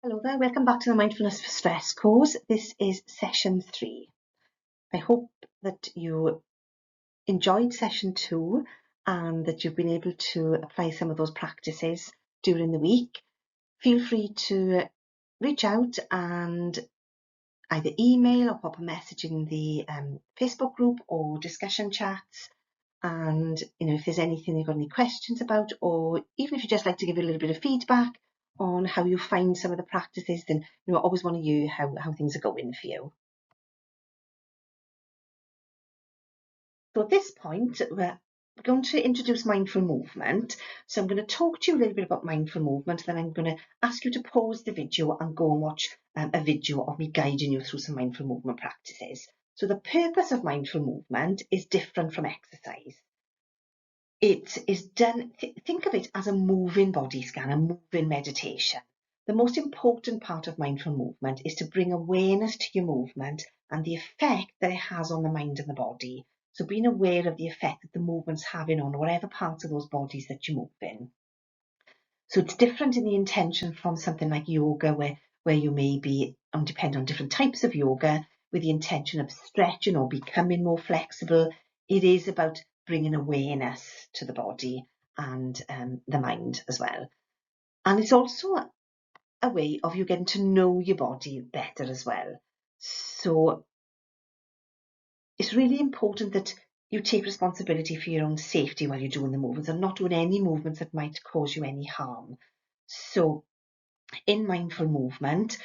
Hello there, welcome back to the Mindfulness for Stress course. This is session 3. I hope that you enjoyed session 2 and that you've been able to apply some of those practices during the week. Feel free to reach out and either email or pop a message in the Facebook group or discussion chats. And if there's anything you've got any questions about, or even if you just like to give a little bit of feedback on how you find some of the practices, then I always want to hear how things are going for you. So at this point, we're going to introduce mindful movement. So I'm going to talk to you a little bit about mindful movement, then I'm going to ask you to pause the video and go and watch a video of me guiding you through some mindful movement practices. So the purpose of mindful movement is different from exercise. It is done, think of it as a moving body scan, a moving meditation. The most important part of mindful movement is to bring awareness to your movement and the effect that it has on the mind and the body. So being aware of the effect that the movement's having on whatever parts of those bodies that you move in. So it's different in the intention from something like yoga where you may be, depend on different types of yoga, with the intention of stretching or becoming more flexible. It is about bringing awareness to the body and the mind as well. And it's also a way of you getting to know your body better as well. So it's really important that you take responsibility for your own safety while you're doing the movements and not doing any movements that might cause you any harm. So in mindful movement,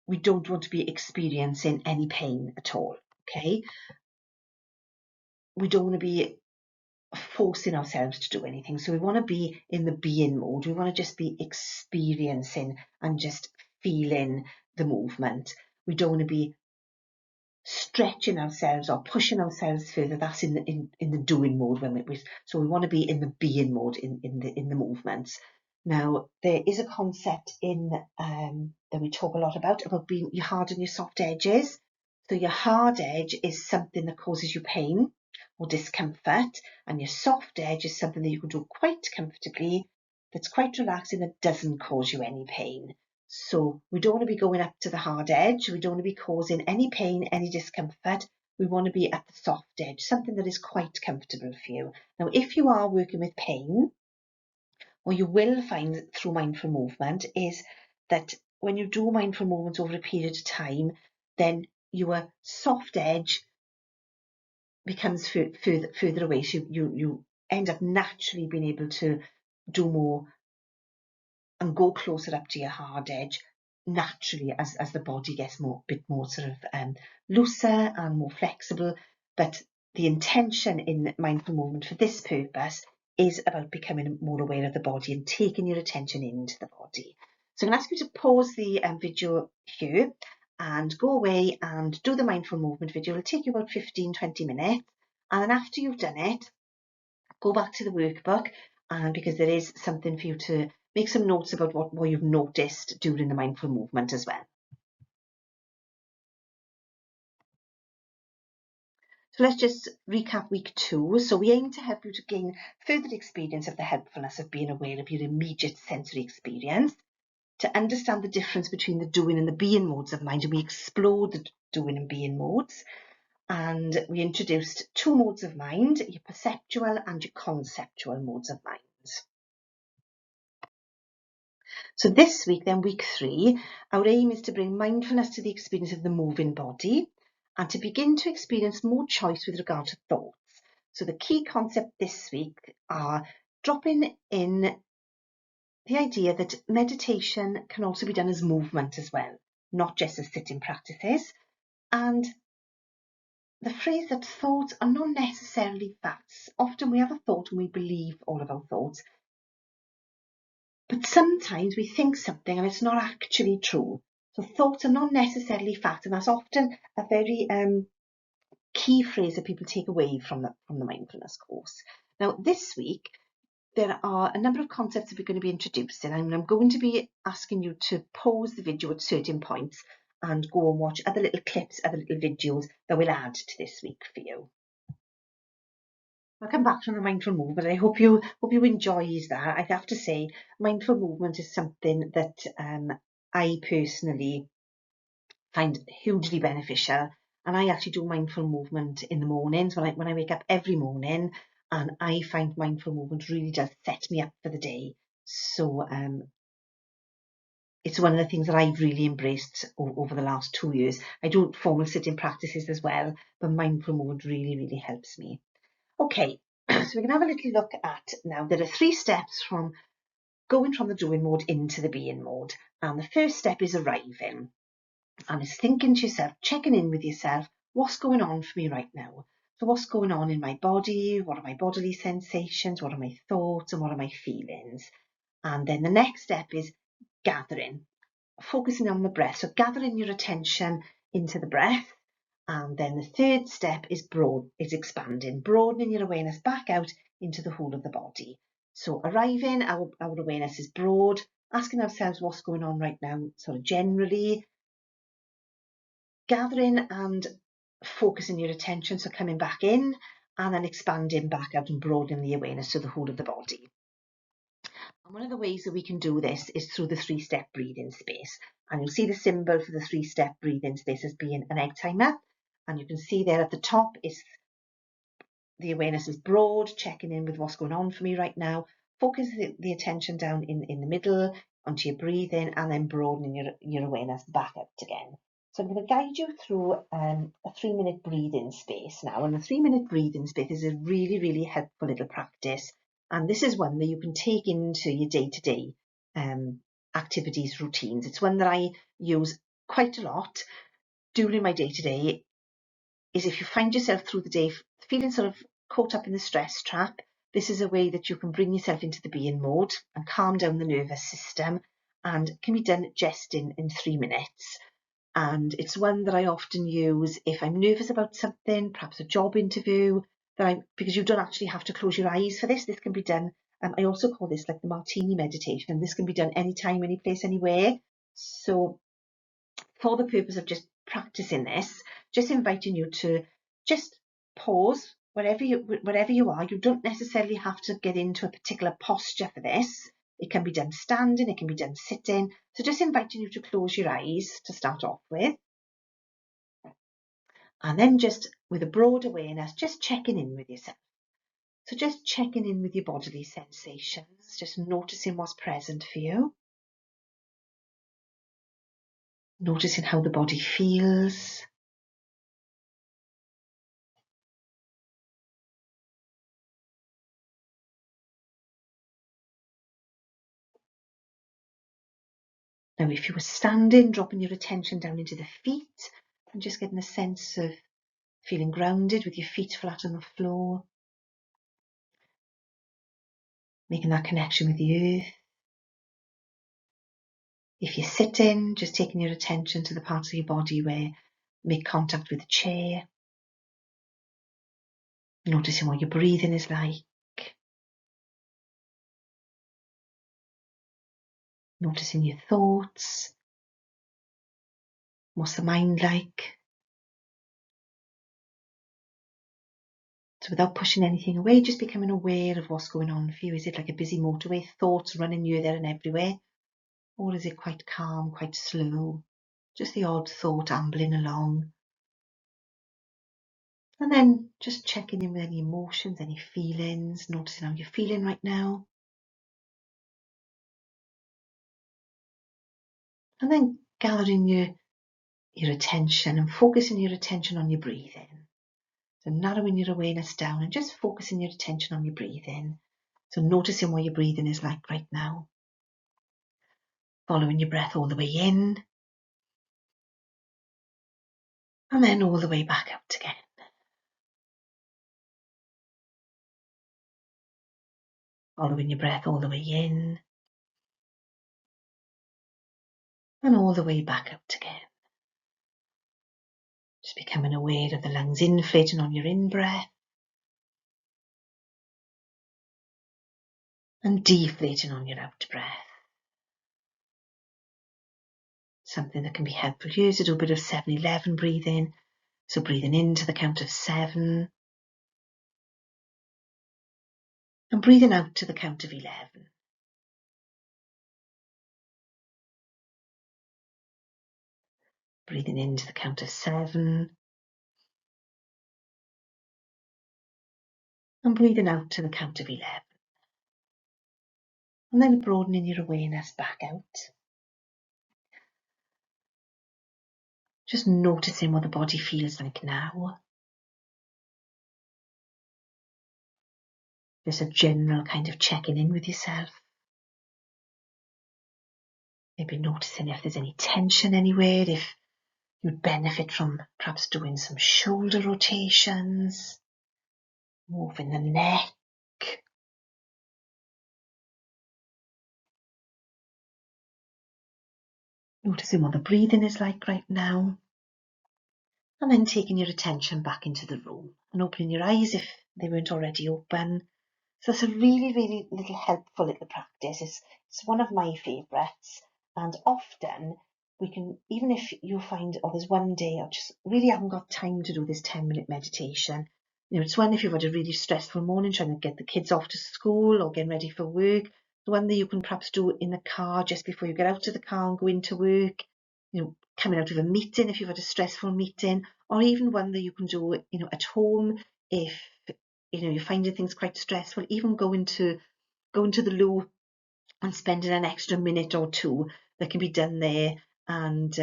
we don't want to be experiencing any pain at all, okay? We don't want to be forcing ourselves to do anything. So we want to be in the being mode. We want to just be experiencing and just feeling the movement. We don't want to be stretching ourselves or pushing ourselves further. That's in the doing mode. So we want to be in the being mode in the movements. Now, there is a concept that we talk a lot about being your hard and your soft edges. So your hard edge is something that causes you pain or discomfort, and your soft edge is something that you can do quite comfortably, that's quite relaxing, that doesn't cause you any pain. So we don't want to be going up to the hard edge. We don't want to be causing any pain, any discomfort. We want to be at the soft edge, something that is quite comfortable for you. Now, if you are working with pain, what you will find through mindful movement is that when you do mindful movements over a period of time, then your soft edge becomes further away. So you end up naturally being able to do more and go closer up to your hard edge naturally as the body gets a bit more sort of looser and more flexible. But the intention in mindful movement for this purpose is about becoming more aware of the body and taking your attention into the body. So I'm going to ask you to pause the video here and go away and do the mindful movement video. It'll take you about 15-20 minutes. And then after you've done it, go back to the workbook, and because there is something for you to make some notes about what you've noticed during the mindful movement as well. So let's just recap week 2. So we aim to help you to gain further experience of the helpfulness of being aware of your immediate sensory experience, to understand the difference between the doing and the being modes of mind, and we explored the doing and being modes. And we introduced 2 modes of mind, your perceptual and your conceptual modes of mind. So this week, then week 3, our aim is to bring mindfulness to the experience of the moving body and to begin to experience more choice with regard to thoughts. So the key concept this week are dropping in the idea that meditation can also be done as movement as well, not just as sitting practices. And the phrase that thoughts are not necessarily facts. Often we have a thought and we believe all of our thoughts. But sometimes we think something and it's not actually true. So thoughts are not necessarily fact, and that's often a very key phrase that people take away from the mindfulness course. Now, this week, there are a number of concepts that we're going to be introducing, and I'm going to be asking you to pause the video at certain points and go and watch other little clips, other little videos that we'll add to this week for you. Welcome back from the mindful movement. I hope you enjoyed that. I have to say, mindful movement is something that I personally find hugely beneficial. And I actually do mindful movement in the mornings when I wake up every morning, and I find mindful movement really does set me up for the day. So it's one of the things that I've really embraced over the last 2 years. I do formal sitting practices as well, but mindful movement really, really helps me. Okay, so we can have a little look at now. There are 3 steps from going from the doing mode into the being mode. And the first step is arriving. And it's thinking to yourself, checking in with yourself, what's going on for me right now? So what's going on in my body? What are my bodily sensations? What are my thoughts? And what are my feelings? And then the next step is gathering, focusing on the breath. So gathering your attention into the breath. And then the third step is expanding, broadening your awareness back out into the whole of the body. So arriving, our awareness is broad, asking ourselves what's going on right now, sort of generally. Gathering and focusing your attention, so coming back in, and then expanding back out and broadening the awareness to the whole of the body. And one of the ways that we can do this is through the 3-step breathing space. And you'll see the symbol for the 3-step breathing space as being an egg timer. And you can see there at the top is the awareness is broad, checking in with what's going on for me right now. Focus the attention down in the middle onto your breathing, and then broadening your awareness back out again. So I'm going to guide you through a 3-minute breathing space now. And the 3-minute breathing space is a really, really helpful little practice. And this is one that you can take into your day-to-day activities, routines. It's one that I use quite a lot during my day-to-day. Is if you find yourself through the day feeling sort of caught up in the stress trap, this is a way that you can bring yourself into the being mode and calm down the nervous system, and can be done just in 3 minutes. And it's one that I often use if I'm nervous about something, perhaps a job interview, because you don't actually have to close your eyes for this. This can be done, I also call this like the martini meditation. This can be done anytime, any place, anywhere. So for the purpose of just practicing this, just inviting you to just pause wherever you are. You don't necessarily have to get into a particular posture for this. It can be done standing, it can be done sitting. So just inviting you to close your eyes to start off with. And then just with a broad awareness, just checking in with yourself. So just checking in with your bodily sensations, just noticing what's present for you. Noticing how the body feels. Now, if you were standing, dropping your attention down into the feet and just getting a sense of feeling grounded with your feet flat on the floor, making that connection with the earth. If you're sitting, just taking your attention to the parts of your body where make contact with the chair, noticing what your breathing is like, noticing your thoughts. What's the mind like? So without pushing anything away, just becoming aware of what's going on for you. Is it like a busy motorway, thoughts running here, there and everywhere? Or is it quite calm, quite slow? Just the odd thought ambling along. And then just checking in with any emotions, any feelings, noticing how you're feeling right now. And then gathering your attention and focusing your attention on your breathing. So narrowing your awareness down and just focusing your attention on your breathing. So noticing what your breathing is like right now. Following your breath all the way in. And then all the way back out again. Following your breath all the way in. And all the way back out again. Just becoming aware of the lungs inflating on your in-breath and deflating on your out-breath. Something that can be helpful here is to do a bit of 7-11 breathing. So breathing into the count of 7 and breathing out to the count of 11. Breathing into the count of 7. And breathing out to the count of 11. And then broadening your awareness back out. Just noticing what the body feels like now. Just a general kind of checking in with yourself. Maybe noticing if there's any tension anywhere, if you'd benefit from perhaps doing some shoulder rotations, moving the neck. Noticing what the breathing is like right now. And then taking your attention back into the room and opening your eyes if they weren't already open. So it's a really, really helpful little practice. It's one of my favourites, and often we can, even if you find, oh, there's one day I just really haven't got time to do this 10-minute meditation. You know, it's one if you've had a really stressful morning trying to get the kids off to school or getting ready for work. The one that you can perhaps do in the car just before you get out of the car and go into work. You know, coming out of a meeting if you've had a stressful meeting, or even one that you can do, you know, at home if you're finding things quite stressful. Even going to the loo and spending an extra minute or two that can be done there. And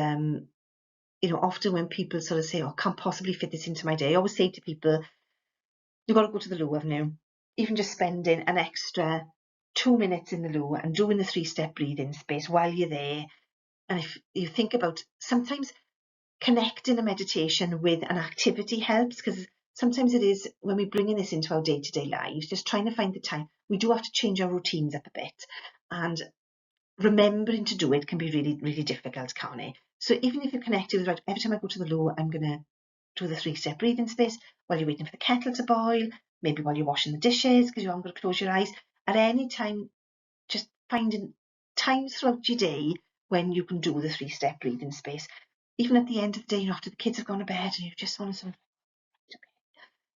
often when people sort of say, "Oh, I can't possibly fit this into my day," I always say to people, "You've got to go to the loo, haven't you?" Even just spending an extra 2 minutes in the loo and doing the 3-step breathing space while you're there. And if you think about, sometimes connecting a meditation with an activity helps, because sometimes it is, when we're bringing this into our day-to-day lives, just trying to find the time, we do have to change our routines up a bit, and remembering to do it can be really, really difficult, can't it? So even if you're connected with, right, every time I go to the loo, I'm going to do the 3-step breathing space while you're waiting for the kettle to boil, maybe while you're washing the dishes because you haven't got to close your eyes, at any time, just finding times throughout your day when you can do the 3-step breathing space. Even at the end of the day, after the kids have gone to bed and you just want to sort of,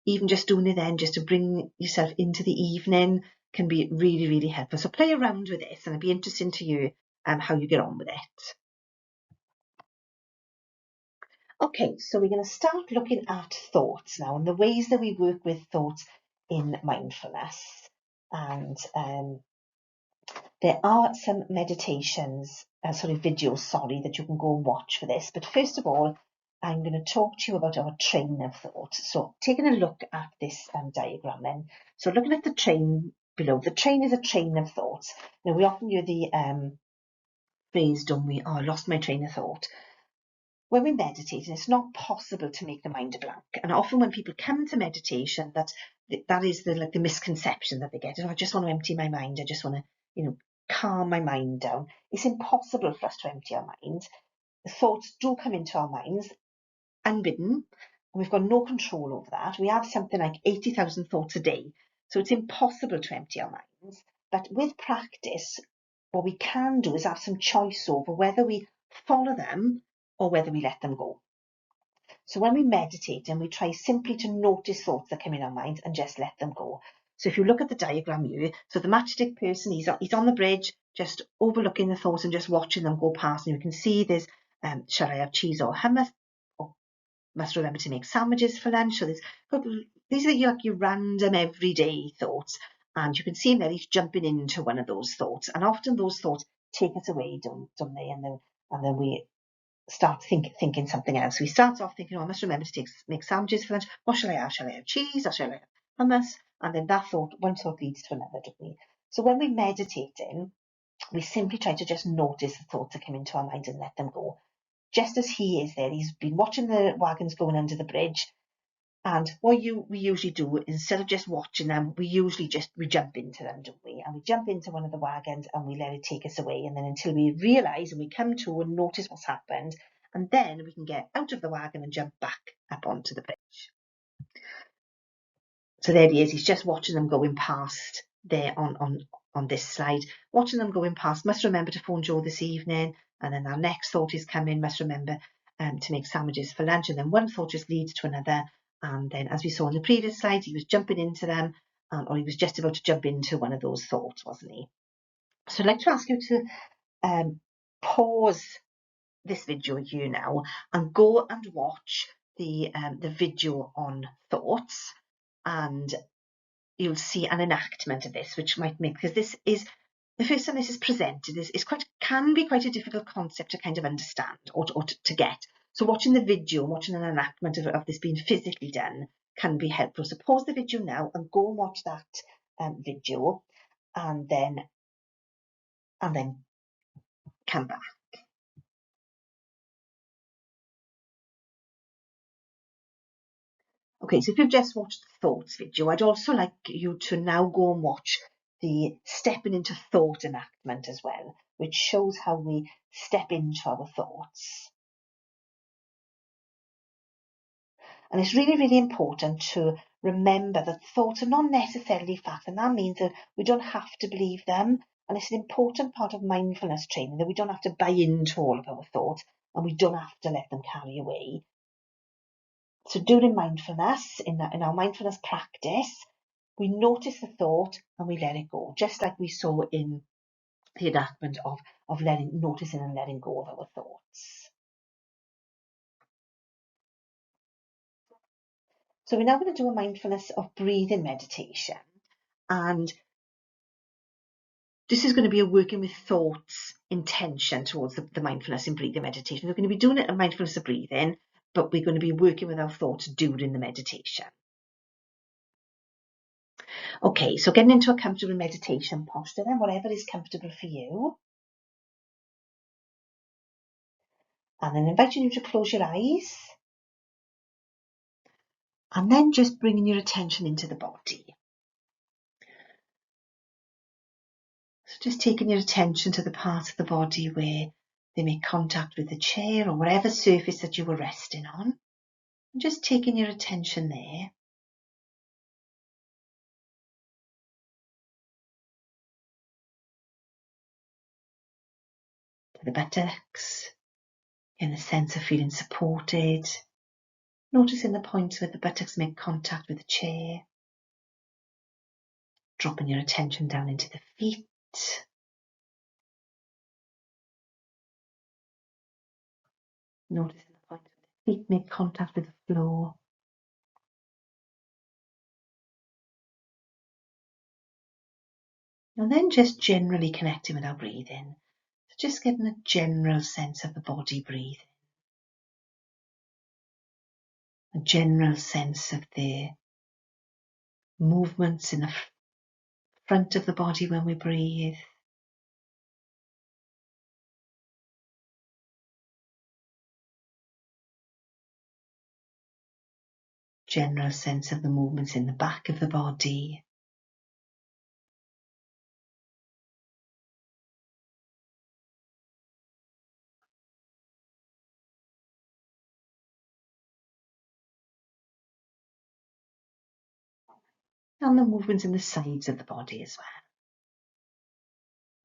even just doing it then, just to bring yourself into the evening, can be really, really helpful. So play around with this, and it'd be interesting to you how you get on with it. Okay, so we're going to start looking at thoughts now and the ways that we work with thoughts in mindfulness. And there are some meditations, videos, that you can go and watch for this. But first of all, I'm going to talk to you about our train of thought. So taking a look at this diagram then. So looking at the train below, the train is a train of thoughts. Now we often hear the phrase, don't we? "Oh, I lost my train of thought." When we meditate, it's not possible to make the mind a blank. And often when people come to meditation, that is the misconception that they get. "Oh, I just want to empty my mind. I just want to, calm my mind down." It's impossible for us to empty our mind. The thoughts do come into our minds unbidden, and we've got no control over that. We have something like 80,000 thoughts a day. So it's impossible to empty our minds. But with practice, what we can do is have some choice over whether we follow them or whether we let them go. So when we meditate, and we try simply to notice thoughts that come in our minds and just let them go. So if you look at the diagram here, so the matchstick person, he's on the bridge, just overlooking the thoughts and just watching them go past. And you can see there's, shall I have cheese or hummus? Or must remember to make sandwiches for lunch. So these are your random everyday thoughts. And you can see him there, he's jumping into one of those thoughts. And often those thoughts take us away, don't they? And then we start thinking something else. We start off thinking, "Oh, I must remember to make sandwiches for lunch. What shall I have? Shall I have cheese or shall I have hummus?" And then one thought leads to another, don't we? So when we meditate we simply try to just notice the thoughts that come into our minds and let them go. Just as he is there, he's been watching the wagons going under the bridge. And what we usually do, instead of just watching them, we jump into them, don't we? And we jump into one of the wagons and we let it take us away. And then until we realise and we come to and notice what's happened, and then we can get out of the wagon and jump back up onto the bridge. So there he is. He's just watching them going past there on this slide. Watching them going past. Must remember to phone Joe this evening. And then our next thought is coming. Must remember to make sandwiches for lunch. And then one thought just leads to another. And then, as we saw in the previous slide, he was jumping into them, or he was just about to jump into one of those thoughts, wasn't he? So I'd like to ask you to pause this video here now and go and watch the video on thoughts, and you'll see an enactment of this, which might make, because this is the first time this is presented, can be quite a difficult concept to kind of understand or to get. So watching the video, watching an enactment of this being physically done can be helpful. So pause the video now and go and watch that video, and then come back. Okay, so if you've just watched the thoughts video, I'd also like you to now go and watch the stepping into thought enactment as well, which shows how we step into our thoughts. And it's really, really important to remember that thoughts are not necessarily facts, and that means that we don't have to believe them. And it's an important part of mindfulness training that we don't have to buy into all of our thoughts, and we don't have to let them carry away. So during mindfulness, in our mindfulness practice, we notice the thought and we let it go, just like we saw in the enactment of noticing and letting go of our thoughts. So we're now going to do a mindfulness of breathing meditation, and this is going to be a working with thoughts intention towards the mindfulness in breathing meditation. We're going to be doing it a mindfulness of breathing, but we're going to be working with our thoughts during the meditation. Okay, so getting into a comfortable meditation posture then, whatever is comfortable for you. And then inviting you to close your eyes. And then just bringing your attention into the body. So just taking your attention to the part of the body where they make contact with the chair or whatever surface that you were resting on. And just taking your attention there. To the buttocks, in the sense of feeling supported. Noticing the points where the buttocks make contact with the chair. Dropping your attention down into the feet. Noticing the points where the feet make contact with the floor. And then just generally connecting with our breathing. So just getting a general sense of the body breathing. A general sense of the movements in the front of the body when we breathe. General sense of the movements in the back of the body. And the movements in the sides of the body as well.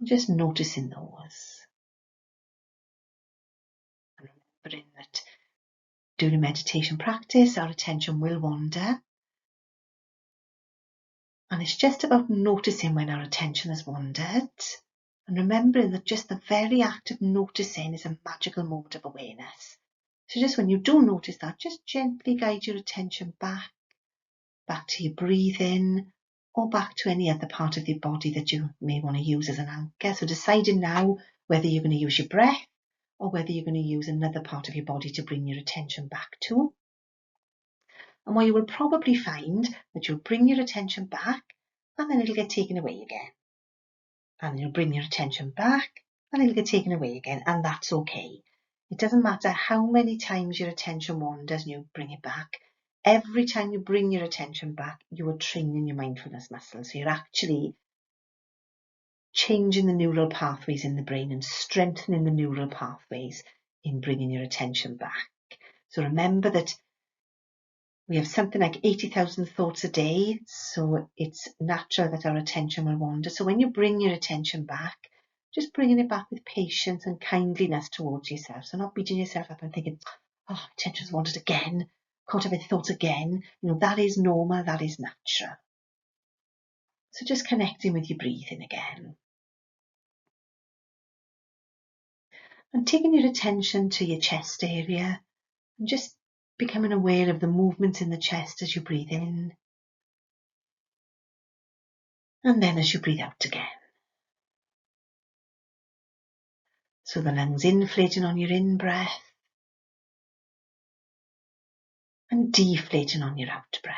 Just noticing those. And remembering that during meditation practice, our attention will wander. And it's just about noticing when our attention has wandered. And remembering that just the very act of noticing is a magical moment of awareness. So just when you do notice that, just gently guide your attention back to your breathing, or back to any other part of your body that you may want to use as an anchor. So deciding now whether you're going to use your breath or whether you're going to use another part of your body to bring your attention back to. And what you will probably find that you'll bring your attention back and then it'll get taken away again. And you'll bring your attention back and it'll get taken away again, and that's okay. It doesn't matter how many times your attention wanders and you bring it back. Every time you bring your attention back, you are training your mindfulness muscle. So you're actually changing the neural pathways in the brain and strengthening the neural pathways in bringing your attention back. So remember that we have something like 80,000 thoughts a day, so it's natural that our attention will wander. So when you bring your attention back, just bringing it back with patience and kindliness towards yourself. So not beating yourself up and thinking, oh, attention's wandered again, caught up with thoughts again. That is normal, that is natural. So just connecting with your breathing again. And taking your attention to your chest area and just becoming aware of the movements in the chest as you breathe in. And then as you breathe out again. So the lungs inflating on your in-breath and deflating on your out-breath.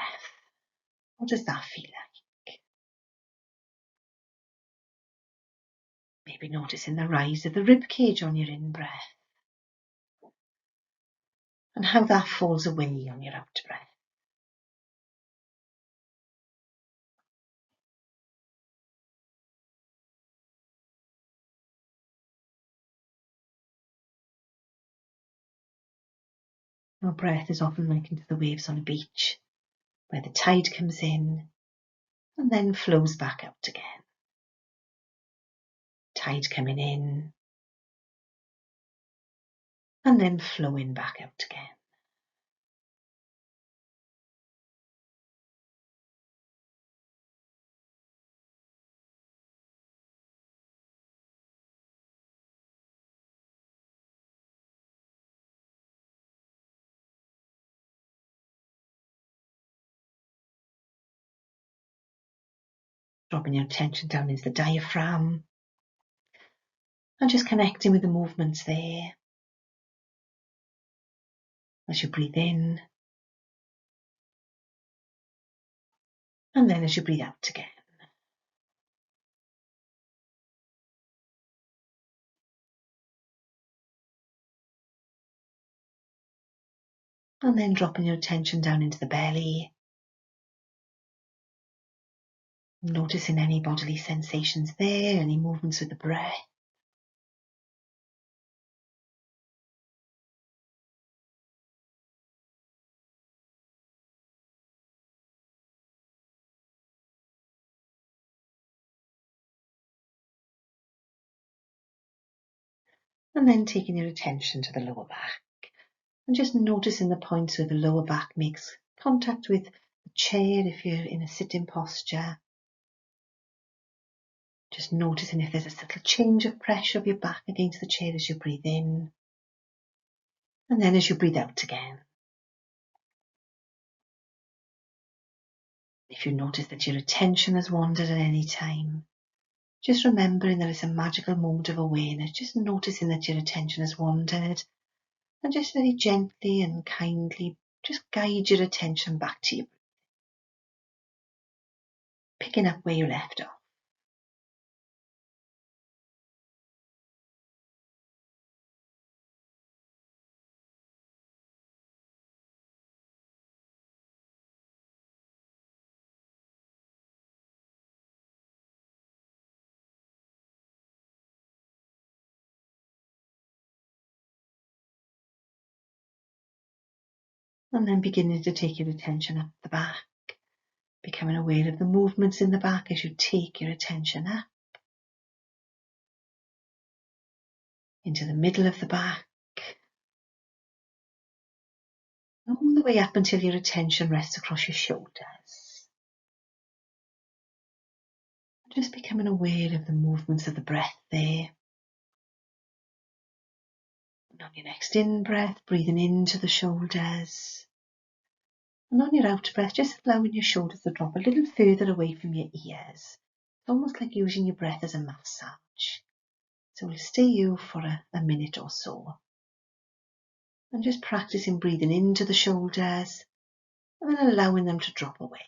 What does that feel like? Maybe noticing the rise of the rib cage on your in-breath and how that falls away on your out-breath. Our breath is often likened to the waves on a beach, where the tide comes in and then flows back out again. Tide coming in and then flowing back out again. Dropping your attention down into the diaphragm and just connecting with the movements there. As you breathe in and then as you breathe out again. And then dropping your attention down into the belly. Noticing any bodily sensations there, any movements with the breath. And then taking your attention to the lower back. And just noticing the points where the lower back makes contact with the chair if you're in a sitting posture. Just noticing if there's a subtle change of pressure of your back against the chair as you breathe in. And then as you breathe out again. If you notice that your attention has wandered at any time, just remembering there is a magical moment of awareness, just noticing that your attention has wandered, and just very gently and kindly just guide your attention back to you, picking up where you left off. And then beginning to take your attention up the back, becoming aware of the movements in the back as you take your attention up into the middle of the back, all the way up until your attention rests across your shoulders. Just becoming aware of the movements of the breath there. And on your next in-breath, breathing into the shoulders. And on your out-breath, just allowing your shoulders to drop a little further away from your ears. It's almost like using your breath as a massage. So we'll stay you for a minute or so. And just practicing breathing into the shoulders and then allowing them to drop away.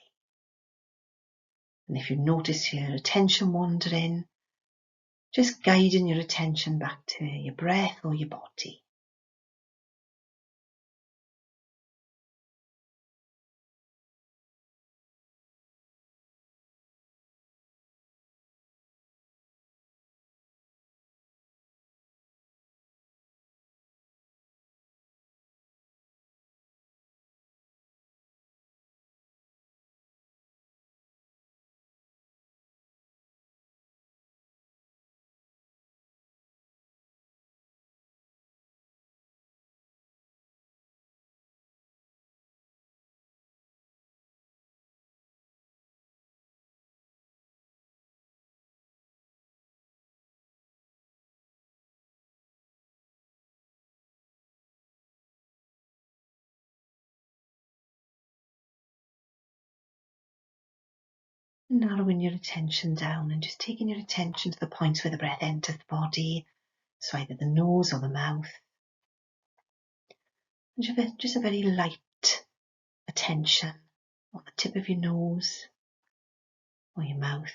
And if you notice your attention wandering, just guiding your attention back to your breath or your body. Narrowing your attention down and just taking your attention to the points where the breath enters the body, so either the nose or the mouth. And just a very light attention on the tip of your nose or your mouth.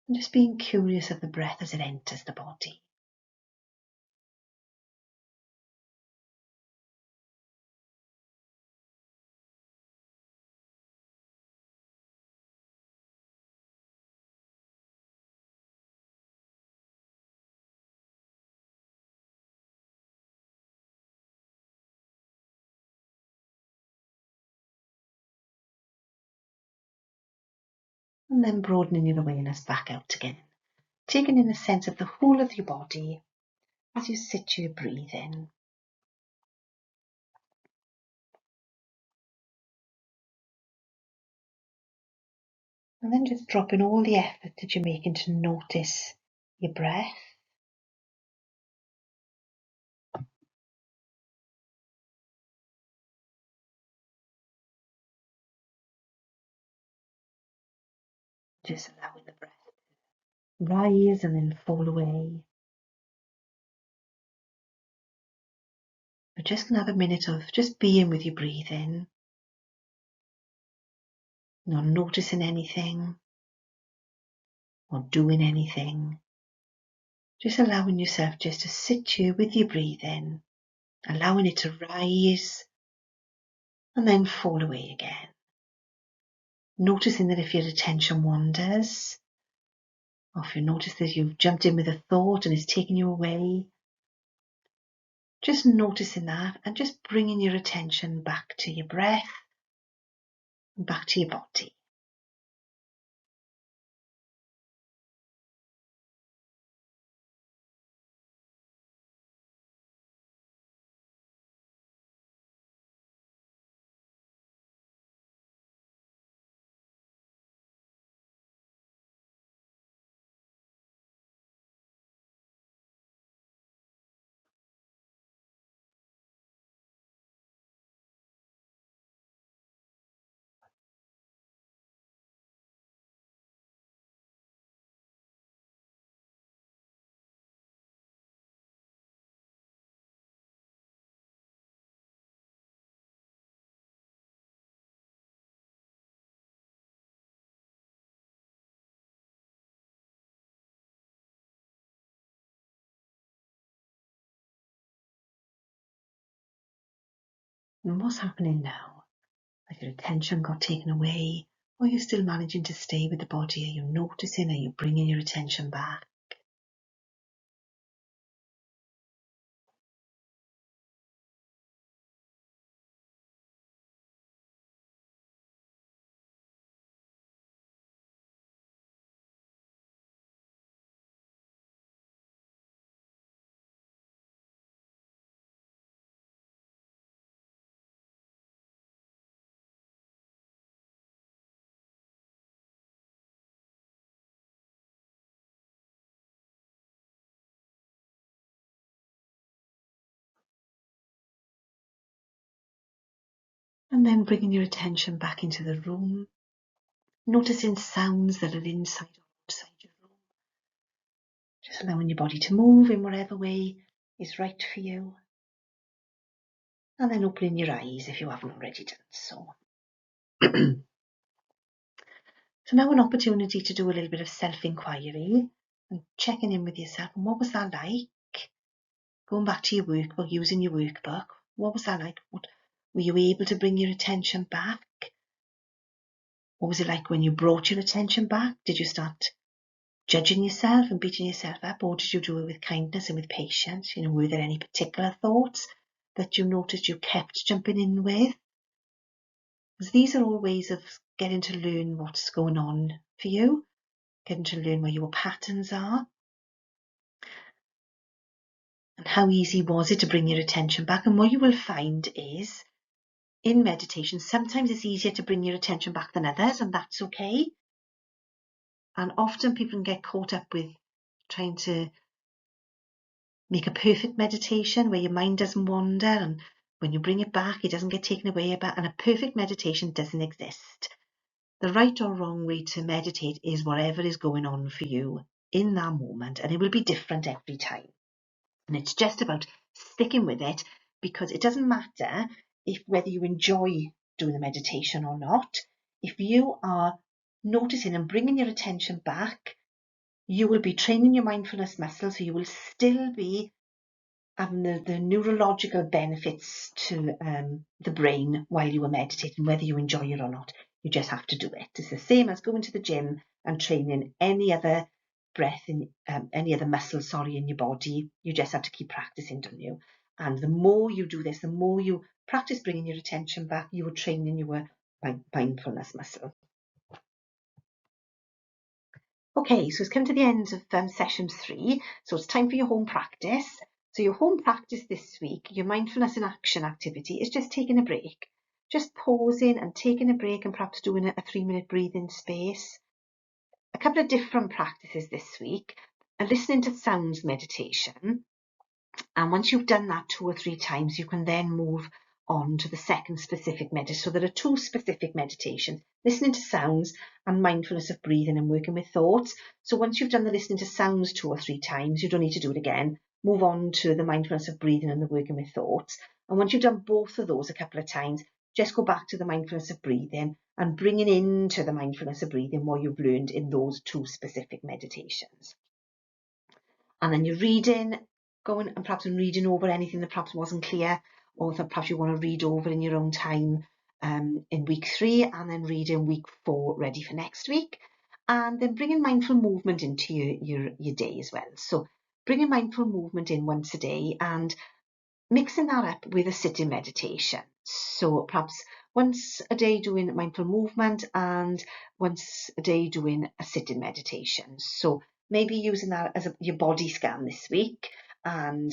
And just being curious of the breath as it enters the body. And then broadening your awareness back out again. Taking in a sense of the whole of your body as you sit your breathing. And then just dropping all the effort that you're making to notice your breath. Just allowing the breath to rise and then fall away. We're just going to have a minute of just being with your breathing. Not noticing anything or doing anything. Just allowing yourself just to sit here with your breathing, allowing it to rise and then fall away again. Noticing that if your attention wanders, or if you notice that you've jumped in with a thought and it's taking you away, just noticing that and just bringing your attention back to your breath and back to your body. And what's happening now? Has your attention got taken away? Or are you still managing to stay with the body? Are you noticing? Are you bringing your attention back? And then bringing your attention back into the room, noticing sounds that are inside or outside your room. Just allowing your body to move in whatever way is right for you. And then opening your eyes if you haven't already done so. So now an opportunity to do a little bit of self-inquiry and checking in with yourself. And what was that like? Going back to your workbook, using your workbook. What was that like? Were you able to bring your attention back? What was it like when you brought your attention back? Did you start judging yourself and beating yourself up, or did you do it with kindness and with patience? Were there any particular thoughts that you noticed you kept jumping in with? Because these are all ways of getting to learn what's going on for you, getting to learn where your patterns are. And how easy was it to bring your attention back? And what you will find is, in meditation, sometimes it's easier to bring your attention back than others, and that's okay. And often people can get caught up with trying to make a perfect meditation where your mind doesn't wander, and when you bring it back, it doesn't get taken away. And a perfect meditation doesn't exist. The right or wrong way to meditate is whatever is going on for you in that moment, and it will be different every time. And it's just about sticking with it, because it doesn't matter whether you enjoy doing the meditation or not. If you are noticing and bringing your attention back, you will be training your mindfulness muscle, so you will still be having the neurological benefits to the brain while you are meditating, whether you enjoy it or not. You just have to do it. It's the same as going to the gym and training any other breath in any other muscle, in your body. You just have to keep practicing, don't you? And the more you do this, the more you practice bringing your attention back, you are training your mindfulness muscle. Okay, so it's come to the end of session 3. So it's time for your home practice. So your home practice this week, your mindfulness in action activity, is just taking a break. Just pausing and taking a break and perhaps doing a 3-minute breathing space. A couple of different practices this week. A listening to sounds meditation. And once you've done that 2 or 3 times, you can then move on to the second specific meditation. So there are 2 specific meditations, listening to sounds and mindfulness of breathing and working with thoughts. So once you've done the listening to sounds 2 or 3 times, you don't need to do it again. Move on to the mindfulness of breathing and the working with thoughts. And once you've done both of those a couple of times, just go back to the mindfulness of breathing and bringing into the mindfulness of breathing what you've learned in those 2 specific meditations. And then you're reading, going and perhaps reading over anything that perhaps wasn't clear, or that perhaps you want to read over in your own time in week 3, and then reading week 4 ready for next week. And then bringing mindful movement into your day as well. So bringing mindful movement in once a day and mixing that up with a sitting meditation. So perhaps once a day doing mindful movement and once a day doing a sitting meditation. So maybe using that as your body scan this week, and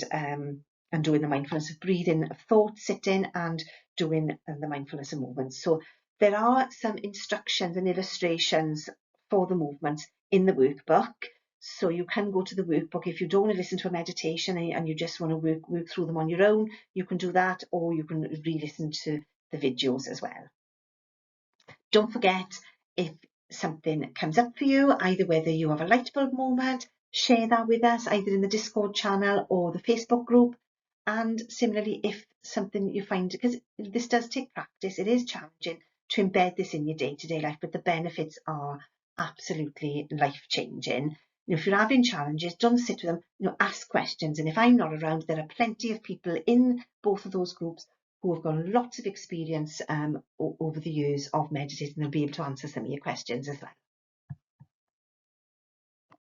doing the mindfulness of breathing, of thought, sitting, and doing the mindfulness of movement. So there are some instructions and illustrations for the movements in the workbook. So you can go to the workbook. If you don't want to listen to a meditation and you just want to work through them on your own, you can do that, or you can re-listen to the videos as well. Don't forget, if something comes up for you, either whether you have a light bulb moment, share that with us, either in the Discord channel or the Facebook group. And similarly, if something you find, because this does take practice, it is challenging to embed this in your day-to-day life, but the benefits are absolutely life-changing. If you're having challenges, don't sit with them, ask questions. And if I'm not around, there are plenty of people in both of those groups who have got lots of experience over the years of meditating. They'll be able to answer some of your questions as well.